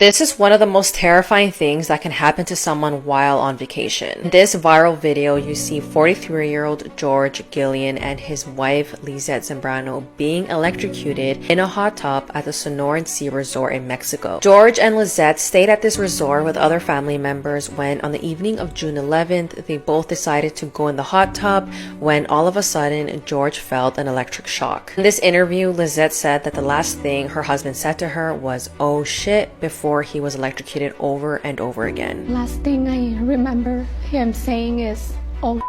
This is one of the most terrifying things that can happen to someone while on vacation. In this viral video, you see 43-year-old George Gillian and his wife Lizette Zambrano being electrocuted in a hot tub at the Sonoran Sea Resort in Mexico. George and Lizette stayed at this resort with other family members when on the evening of June 11th, they both decided to go in the hot tub when all of a sudden George felt an electric shock. In this interview, Lizette said that the last thing her husband said to her was, "Oh shit," before he was electrocuted over and over again. Last thing I remember him saying is, "Oh,"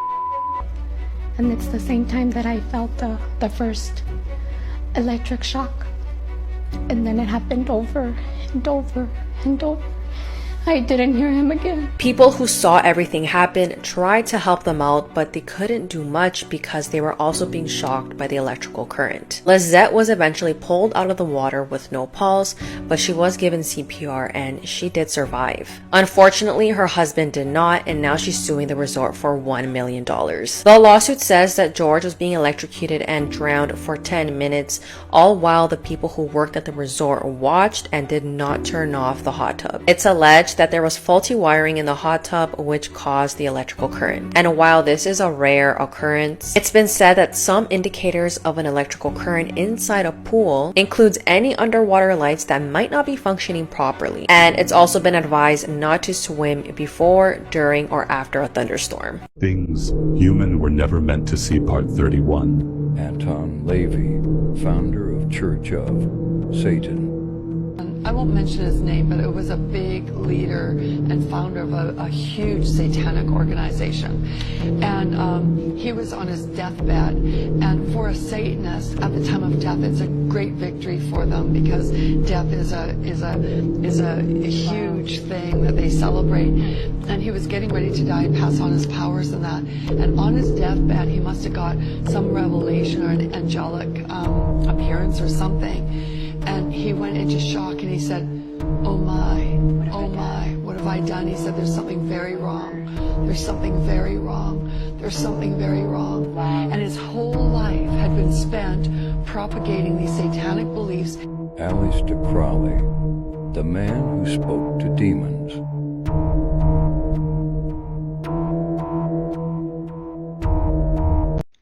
and it's the same time that I felt the first electric shock. And then it happened over and over and over. I didn't hear him again. People who saw everything happen tried to help them out, but they couldn't do much because they were also being shocked by the electrical current. Lizette was eventually pulled out of the water with no pulse, but she was given CPR and she did survive. Unfortunately, her husband did not, and now she's suing the resort for $1 million. The lawsuit says that George was being electrocuted and drowned for 10 minutes, all while the people who worked at the resort watched and did not turn off the hot tub. It's alleged that there was faulty wiring in the hot tub which caused the electrical current. And while this is a rare occurrence, it's been said that some indicators of an electrical current inside a pool includes any underwater lights that might not be functioning properly. And it's also been advised not to swim before, during, or after a thunderstorm. Things Human Were Never Meant to See, Part 31. Anton Ley, founder of Church of Satan. I won't mention his name, but it was a big leader and founder of a huge satanic organization. And he was on his deathbed. And for a Satanist, at the time of death, it's a great victory for them because death is a huge thing that they celebrate. And he was getting ready to die and pass on his powers and that. And on his deathbed, he must have got some revelation or an angelic appearance or something. And he went into shock and he said, "Oh my, what have I done?" He said, "There's something very wrong. There's something very wrong. There's something very wrong." And his whole life had been spent propagating these satanic beliefs. Aleister Crowley, the man who spoke to demons.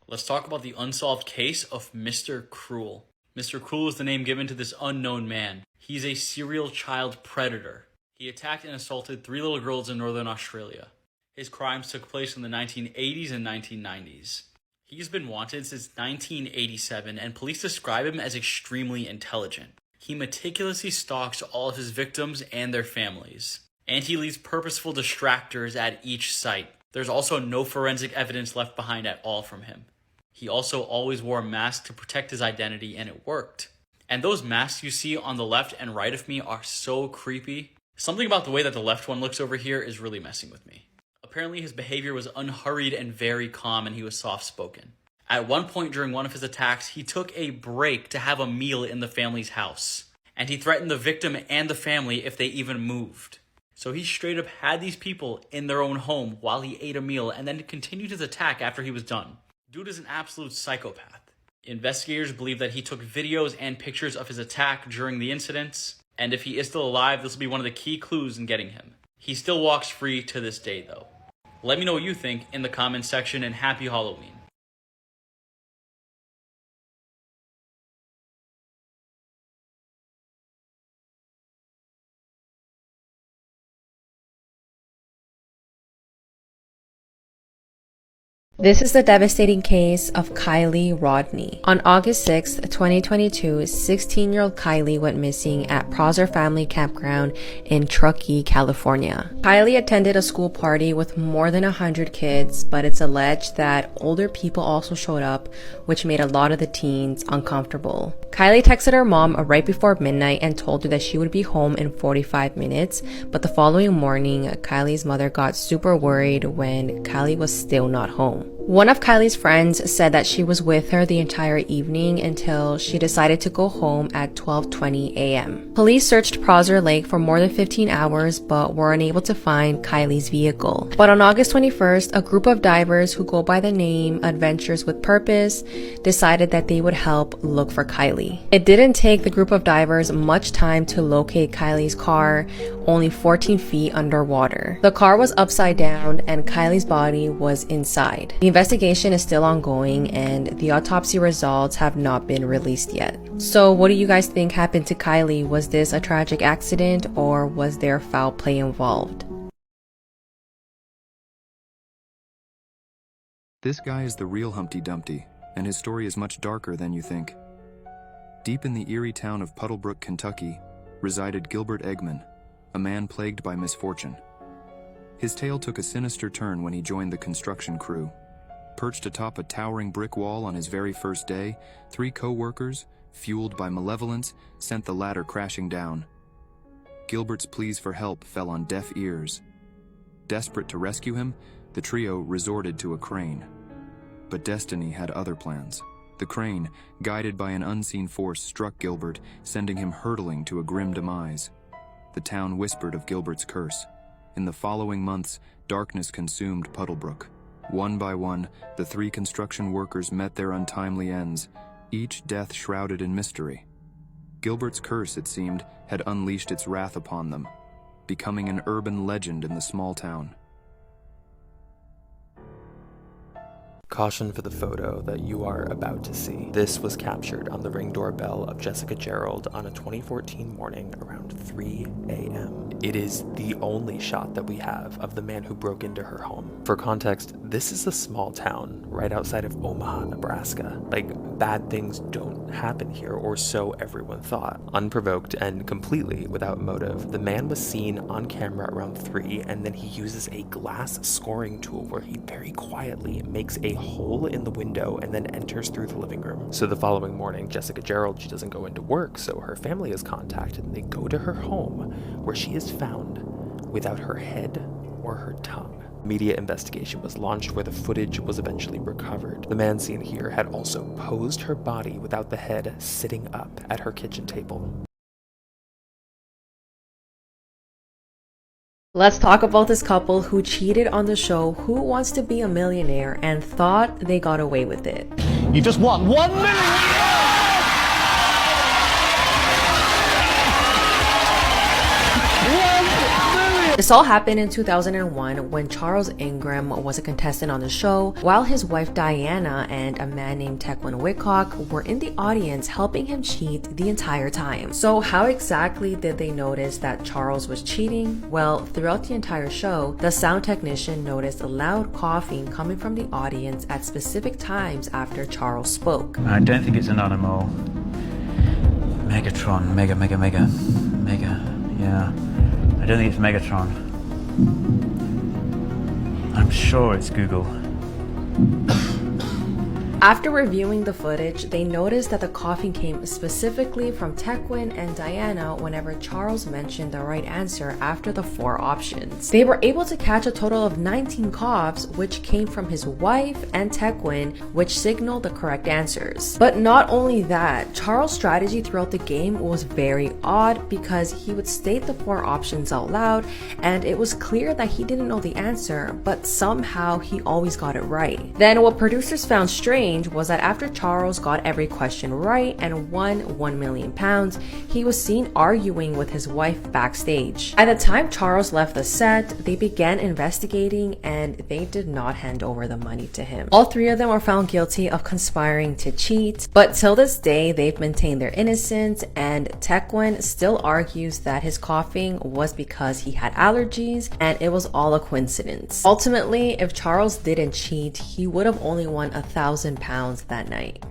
Let's talk about the unsolved case of Mr. Cruel. Mr. Cruel is the name given to this unknown man. He's a serial child predator. He attacked and assaulted 3 little girls in Northern Australia. His crimes took place in the 1980s and 1990s. He's been wanted since 1987, and police describe him as extremely intelligent. He meticulously stalks all of his victims and their families. And he leaves purposeful distractors at each site. There's also no forensic evidence left behind at all from him. He also always wore a mask to protect his identity, and it worked. And those masks you see on the left and right of me are so creepy. Something about the way that the left one looks over here is really messing with me. Apparently his behavior was unhurried and very calm, and he was soft-spoken. At one point during one of his attacks, he took a break to have a meal in the family's house. And he threatened the victim and the family if they even moved. So he straight up had these people in their own home while he ate a meal and then continued his attack after he was done. Dude is an absolute psychopath. Investigators believe that he took videos and pictures of his attack during the incidents, and if he is still alive, this will be one of the key clues in getting him. He still walks free to this day, though. Let me know what you think in the comments section, and happy Halloween. This is the devastating case of Kylie Rodney. On August 6, 2022, 16-year-old Kylie went missing at Prosser Family Campground in Truckee, California. Kylie attended a school party with more than 100 kids, but it's alleged that older people also showed up, which made a lot of the teens uncomfortable. Kylie texted her mom right before midnight and told her that she would be home in 45 minutes, but the following morning, Kylie's mother got super worried when Kylie was still not home. One of Kylie's friends said that she was with her the entire evening until she decided to go home at 12:20 a.m. Police searched Prosser Lake for more than 15 hours but were unable to find Kylie's vehicle. But on August 21st, a group of divers who go by the name Adventures with Purpose decided that they would help look for Kylie. It didn't take the group of divers much time to locate Kylie's car, only 14 feet underwater. The car was upside down and Kylie's body was inside. The investigation is still ongoing and the autopsy results have not been released yet. So what do you guys think happened to Kylie? Was this a tragic accident or was there foul play involved? This guy is the real Humpty Dumpty, and his story is much darker than you think. Deep in the eerie town of Puddlebrook, Kentucky, resided Gilbert Eggman, a man plagued by misfortune. His tale took a sinister turn when he joined the construction crew. Perched atop a towering brick wall on his very first day, 3 co-workers, fueled by malevolence, sent the ladder crashing down. Gilbert's pleas for help fell on deaf ears. Desperate to rescue him, the trio resorted to a crane. But destiny had other plans. The crane, guided by an unseen force, struck Gilbert, sending him hurtling to a grim demise. The town whispered of Gilbert's curse. In the following months, darkness consumed Puddlebrook. One by one, the 3 construction workers met their untimely ends, each death shrouded in mystery. Gilbert's curse, it seemed, had unleashed its wrath upon them, becoming an urban legend in the small town. Caution for the photo that you are about to see. This was captured on the Ring doorbell of Jessica Gerald on a 2014 morning around 3 a.m. It is the only shot that we have of the man who broke into her home. For context, this is a small town right outside of Omaha, Nebraska. Like, bad things don't happen here, or so everyone thought. Unprovoked and completely without motive, the man was seen on camera around 3, and then he uses a glass scoring tool where he very quietly makes a hole in the window and then enters through the living room. So the following morning, Jessica Gerald, she doesn't go into work, so her family is contacted and they go to her home, where she is found without her head or her tongue. Media investigation was launched where the footage was eventually recovered. The man seen here had also posed her body without the head sitting up at her kitchen table. Let's talk about this couple who cheated on the show Who Wants to Be a Millionaire and thought they got away with it. You just won $1 million! This all happened in 2001 when Charles Ingram was a contestant on the show, while his wife Diana and a man named Tequan Whitcock were in the audience helping him cheat the entire time. So how exactly did they notice that Charles was cheating? Well, throughout the entire show, the sound technician noticed a loud coughing coming from the audience at specific times after Charles spoke. I don't think it's an animal. Megatron, mega, yeah. I don't think it's Megatron. I'm sure it's Google. After reviewing the footage, they noticed that the coughing came specifically from Tequan and Diana whenever Charles mentioned the right answer after the 4 options. They were able to catch a total of 19 coughs, which came from his wife and Tequan, which signaled the correct answers. But not only that, Charles' strategy throughout the game was very odd because he would state the 4 options out loud, and it was clear that he didn't know the answer, but somehow he always got it right. Then what producers found strange was that after Charles got every question right and won £1 million, he was seen arguing with his wife backstage. At the time Charles left the set, they began investigating and they did not hand over the money to him. All 3 of them were found guilty of conspiring to cheat, but till this day they've maintained their innocence, and Tequan still argues that his coughing was because he had allergies and it was all a coincidence. Ultimately, if Charles didn't cheat, he would have only won £1,000 that night.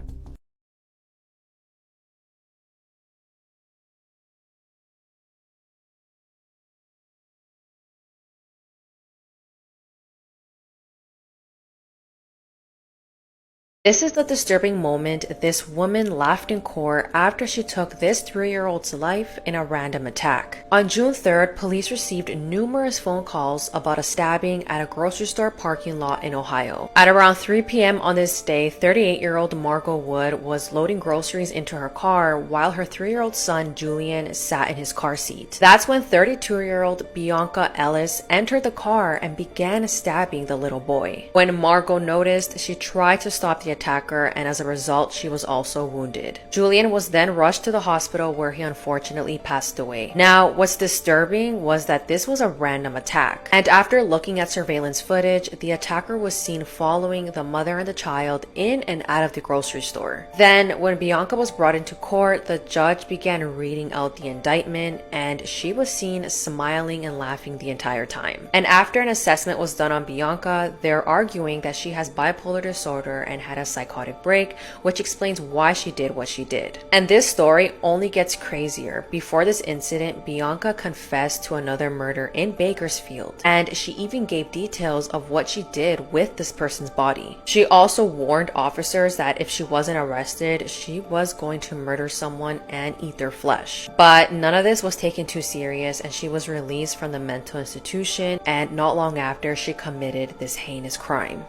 This is the disturbing moment. This woman laughed in court after she took this 3-year-old's life in a random attack. On June 3rd, police received numerous phone calls about a stabbing at a grocery store parking lot in Ohio. At around 3 p.m. on this day, 38-year-old Margot Wood was loading groceries into her car while her 3-year-old son Julian sat in his car seat. That's when 32-year-old Bianca Ellis entered the car and began stabbing the little boy. When Margot noticed, she tried to stop the attacker, and as a result, she was also wounded. Julian was then rushed to the hospital where he unfortunately passed away. Now, what's disturbing was that this was a random attack, and after looking at surveillance footage, the attacker was seen following the mother and the child in and out of the grocery store. Then, when Bianca was brought into court, the judge began reading out the indictment, and she was seen smiling and laughing the entire time. And after an assessment was done on Bianca, they're arguing that she has bipolar disorder and had a psychotic break, which explains why she did what she did. And this story only gets crazier. Before this incident, Bianca confessed to another murder in Bakersfield, and she even gave details of what she did with this person's body. She also warned officers that if she wasn't arrested, she was going to murder someone and eat their flesh. But none of this was taken too serious, and she was released from the mental institution, and not long after, she committed this heinous crime.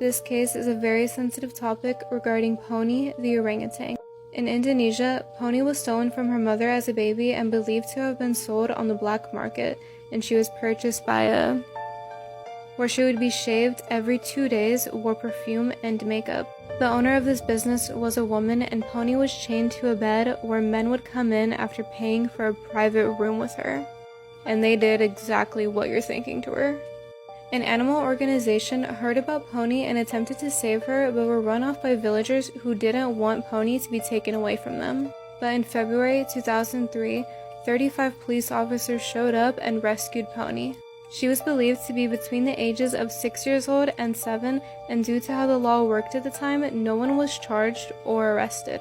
This case is a very sensitive topic regarding Pony the orangutan. In Indonesia, Pony was stolen from her mother as a baby and believed to have been sold on the black market, and she was purchased by where she would be shaved every 2 days, wore perfume and makeup. The owner of this business was a woman, and Pony was chained to a bed where men would come in after paying for a private room with her. And they did exactly what you're thinking to her. An animal organization heard about Pony and attempted to save her, but were run off by villagers who didn't want Pony to be taken away from them. But in February 2003, 35 police officers showed up and rescued Pony. She was believed to be between the ages of 6 years old and 7, and due to how the law worked at the time, no one was charged or arrested.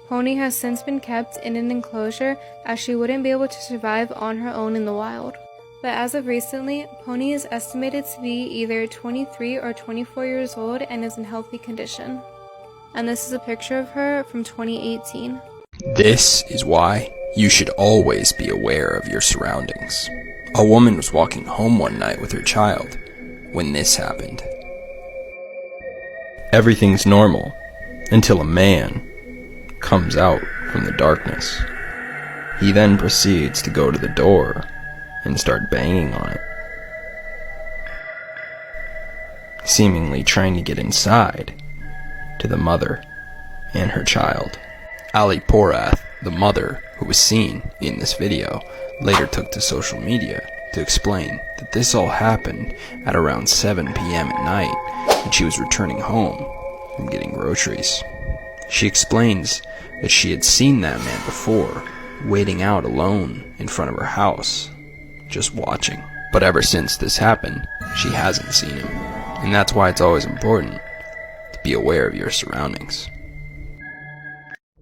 Pony has since been kept in an enclosure as she wouldn't be able to survive on her own in the wild. But as of recently, Pony is estimated to be either 23 or 24 years old and is in healthy condition. And this is a picture of her from 2018. This is why you should always be aware of your surroundings. A woman was walking home one night with her child when this happened. Everything's normal until a man comes out from the darkness. He then proceeds to go to the door and start banging on it, seemingly trying to get inside to the mother and her child. Aliporath, the mother who was seen in this video, later took to social media to explain that this all happened at around 7 p.m. at night when she was returning home from getting groceries. She explains that she had seen that man before, waiting out alone in front of her house, just watching. But ever since this happened, she hasn't seen him. And that's why it's always important to be aware of your surroundings.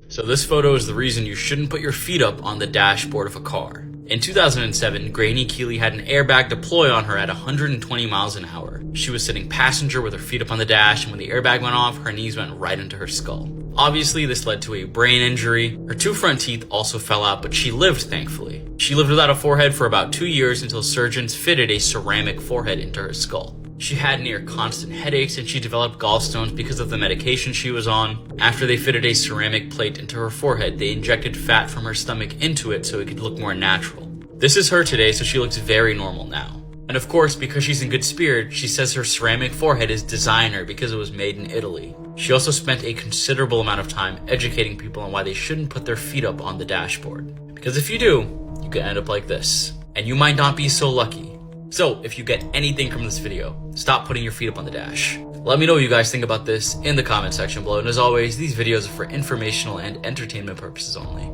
So this photo is the reason you shouldn't put your feet up on the dashboard of a car. In 2007, Gracie Key had an airbag deploy on her at 120 miles an hour. She was sitting passenger with her feet up on the dash, and when the airbag went off, her knees went right into her skull. Obviously, this led to a brain injury. Her 2 front teeth also fell out, but she lived, thankfully. She lived without a forehead for about 2 years until surgeons fitted a ceramic forehead into her skull. She had near constant headaches, and she developed gallstones because of the medication she was on. After they fitted a ceramic plate into her forehead, they injected fat from her stomach into it so it could look more natural. This is her today, so she looks very normal now. And of course, because she's in good spirit, she says her ceramic forehead is designer because it was made in Italy. She also spent a considerable amount of time educating people on why they shouldn't put their feet up on the dashboard. Because if you do, you could end up like this. And you might not be so lucky. So, if you get anything from this video, stop putting your feet up on the dash. Let me know what you guys think about this in the comment section below. And as always, these videos are for informational and entertainment purposes only.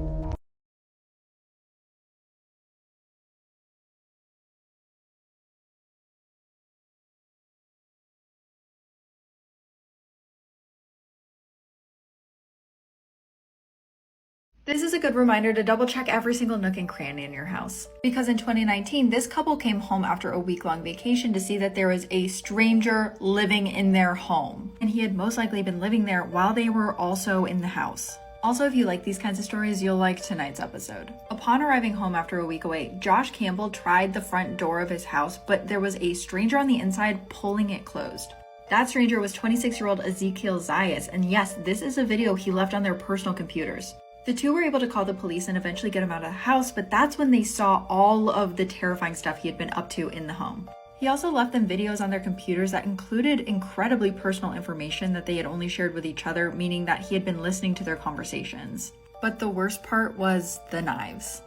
This is a good reminder to double check every single nook and cranny in your house. Because in 2019, this couple came home after a week-long vacation to see that there was a stranger living in their home. And he had most likely been living there while they were also in the house. Also, if you like these kinds of stories, you'll like tonight's episode. Upon arriving home after a week away, Josh Campbell tried the front door of his house, but there was a stranger on the inside pulling it closed. That stranger was 26-year-old Ezekiel Zayas, and yes, this is a video he left on their personal computers. The two were able to call the police and eventually get him out of the house, but that's when they saw all of the terrifying stuff he had been up to in the home. He also left them videos on their computers that included incredibly personal information that they had only shared with each other, meaning that he had been listening to their conversations. But the worst part was the knives.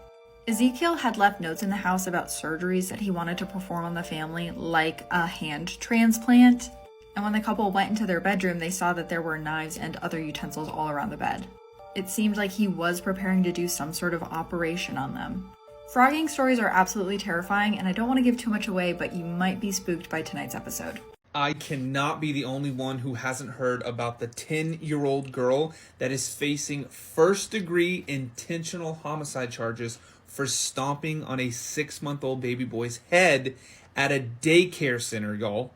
Ezekiel had left notes in the house about surgeries that he wanted to perform on the family, like a hand transplant. And when the couple went into their bedroom, they saw that there were knives and other utensils all around the bed. It seemed like he was preparing to do some sort of operation on them. Frogging stories are absolutely terrifying, and I don't want to give too much away, but you might be spooked by tonight's episode. I cannot be the only one who hasn't heard about the 10-year-old girl that is facing first-degree intentional homicide charges for stomping on a 6-month-old baby boy's head at a daycare center, y'all.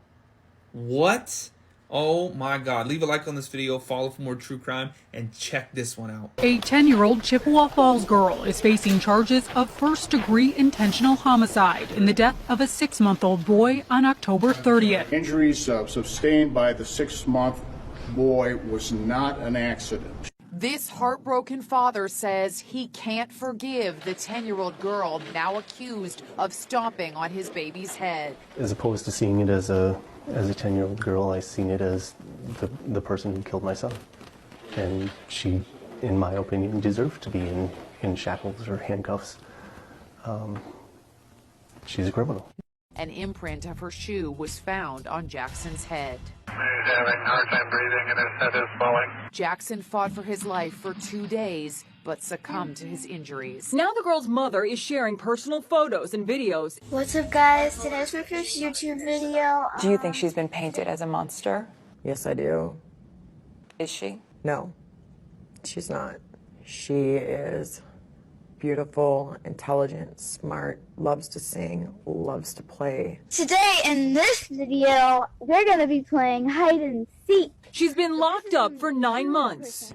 What? Oh my God. Leave a like on this video, follow for more true crime, and check this one out. A 10-year-old Chippewa Falls girl is facing charges of first-degree intentional homicide in the death of a 6-month-old boy on October 30th. Injuries sustained by the 6-month boy was not an accident. This heartbroken father says he can't forgive the 10-year-old girl now accused of stomping on his baby's head. As opposed to seeing it as a 10-year-old girl, I seen it as the person who killed my son. And she, in my opinion, deserved to be in shackles or handcuffs. She's a criminal. An imprint of her shoe was found on Jackson's head. He's having a hard time breathing and his head is swelling. Jackson fought for his life for 2 days, but succumbed to his injuries. Now the girl's mother is sharing personal photos and videos. What's up, guys? Today's my first YouTube video. Do you think she's been painted as a monster? Yes, I do. Is she? No, she's not. She is beautiful, intelligent, smart, loves to sing, loves to play. Today in this video, we're gonna be playing hide and seek. She's been locked up for 9 months.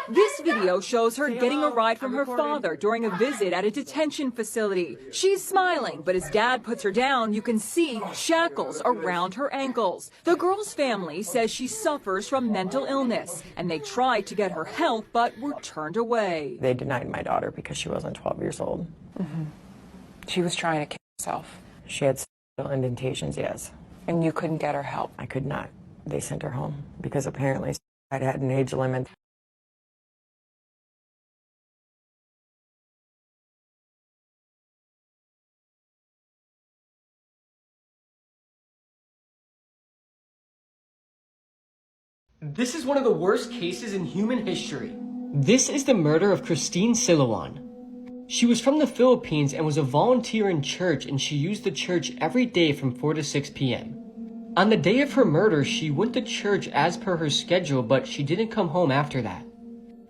This video shows her getting a ride from her father during a visit at a detention facility. She's smiling, but as Dad puts her down, you can see shackles around her ankles. The girl's family says she suffers from mental illness, and they tried to get her help, but were turned away. They denied my daughter because she wasn't 12 years old. She was trying to kill herself. She had several indentations, yes. And you couldn't get her help? I could not. They sent her home because apparently I had an age limit. This is one of the worst cases in human history. This is the murder of Christine Siluan. She was from the Philippines and was a volunteer in church, and she used the church every day from 4 to 6 p.m. On the day of her murder, she went to church as per her schedule, but she didn't come home after that.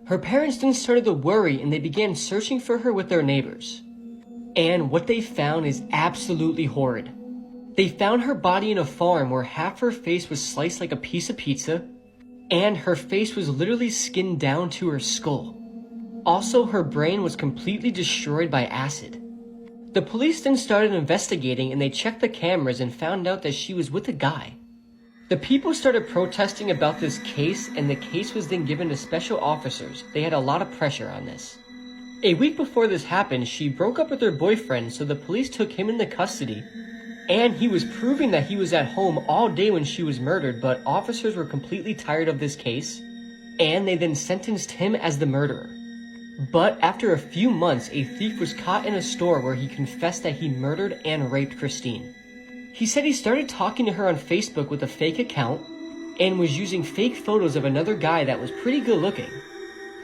Her parents then started to worry, and they began searching for her with their neighbors. And what they found is absolutely horrid. They found her body in a farm where half her face was sliced like a piece of pizza, and her face was literally skinned down to her skull. Also, her brain was completely destroyed by acid. The police then started investigating, and they checked the cameras and found out that she was with a guy. The people started protesting about this case, and the case was then given to special officers. They had a lot of pressure on this. A week before this happened, she broke up with her boyfriend, so the police took him into custody, and he was proving that he was at home all day when she was murdered, but officers were completely tired of this case, and they then sentenced him as the murderer. But after a few months, a thief was caught in a store where he confessed that he murdered and raped Christine. He said he started talking to her on Facebook with a fake account and was using fake photos of another guy that was pretty good looking.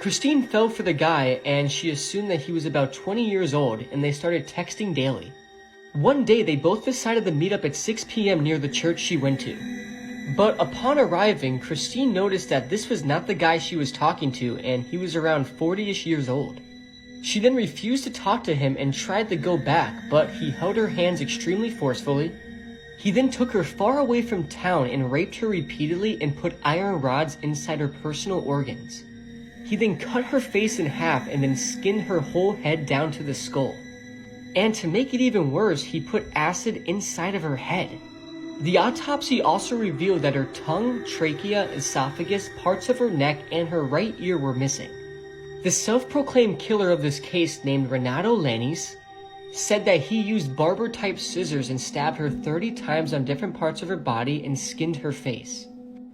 Christine fell for the guy, and she assumed that he was about 20 years old, and they started texting daily. One day, they both decided to meet up at 6 p.m. near the church she went to. But upon arriving, Christine noticed that this was not the guy she was talking to, and he was around 40-ish years old. She then refused to talk to him and tried to go back, but he held her hands extremely forcefully. He then took her far away from town and raped her repeatedly and put iron rods inside her personal organs. He then cut her face in half and then skinned her whole head down to the skull. And to make it even worse, he put acid inside of her head. The autopsy also revealed that her tongue, trachea, esophagus, parts of her neck, and her right ear were missing. The self-proclaimed killer of this case, named Renato Lanis, said that he used barber-type scissors and stabbed her 30 times on different parts of her body and skinned her face.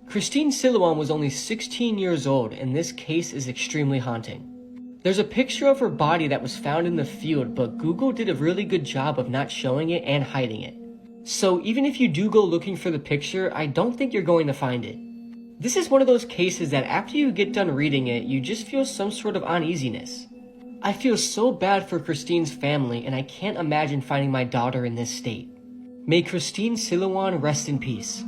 Christine Silouan was only 16 years old, and this case is extremely haunting. There's a picture of her body that was found in the field, but Google did a really good job of not showing it and hiding it. So even if you do go looking for the picture, I don't think you're going to find it. This is one of those cases that after you get done reading it, you just feel some sort of uneasiness. I feel so bad for Christine's family, and I can't imagine finding my daughter in this state. May Christine Silouan rest in peace.